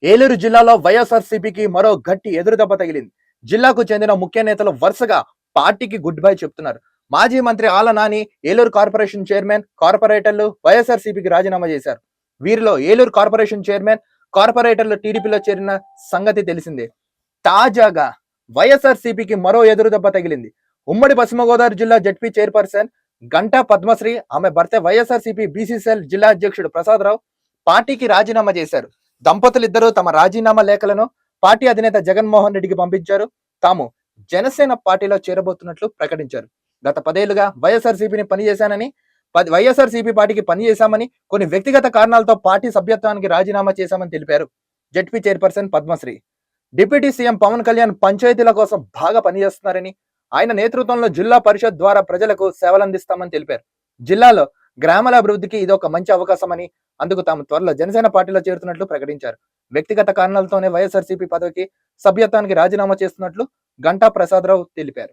ఏలూరు జిల్లాలో వైఎస్ఆర్సీపీకి మరో గట్టి ఎదురుదెబ్బ తగిలింది. జిల్లాకు చెందిన ముఖ్య నేతలు వరుసగా పార్టీకి గుడ్ బై చెప్తున్నారు. మాజీ మంత్రి ఆళ్ల నాని, ఏలూరు కార్పొరేషన్ చైర్మన్, కార్పొరేటర్లు వైఎస్ఆర్సీపీకి రాజీనామా చేశారు. వీరిలో ఏలూరు కార్పొరేషన్ చైర్మన్, కార్పొరేటర్లు టీడీపీలో చేరిన సంగతి తెలిసిందే. తాజాగా వైఎస్ఆర్సీపీకి మరో ఎదురుదెబ్బ తగిలింది. ఉమ్మడి పశ్చిమ గోదావరి జిల్లా జడ్పీ చైర్పర్సన్ గంటా పద్మశ్రీ, ఆమె భర్త వైఎస్ఆర్సీపీ బీసీసీఎల్ జిల్లా అధ్యక్షుడు ప్రసాదరావు పార్టీకి రాజీనామా చేశారు. దంపతులిద్దరూ తమ రాజీనామా లేఖలను పార్టీ అధినేత జగన్మోహన్ రెడ్డికి పంపించారు. తాము జనసేన పార్టీలో చేరబోతున్నట్లు ప్రకటించారు. గత 10 ఏళ్లుగా వైఎస్ఆర్సీపీని పనిచేశానని, వైఎస్ఆర్సీపీ పార్టీకి పనిచేశామని, కొన్ని వ్యక్తిగత కారణాలతో పార్టీ సభ్యత్వానికి రాజీనామా చేశామని తెలిపారు ZP chairperson Padmashri. Deputy CM Pawan Kalyan పంచాయతీల కోసం బాగా పనిచేస్తున్నారని, ఆయన నేతృత్వంలో జిల్లా పరిషత్ ద్వారా ప్రజలకు సేవలందిస్తామని తెలిపారు. జిల్లాలో గ్రామాల అభివృద్ధికి ఇదొక మంచి అవకాశమని, అందుకు తాము త్వరలో జనసేన పార్టీలో చేరుతున్నట్లు ప్రకటించారు. వ్యక్తిగత కారణాలతోనే వైఎస్ఆర్సీపీ పదవికి సభ్యత్వానికి రాజీనామా చేస్తున్నట్లు గంటా ప్రసాదరావు తెలిపారు.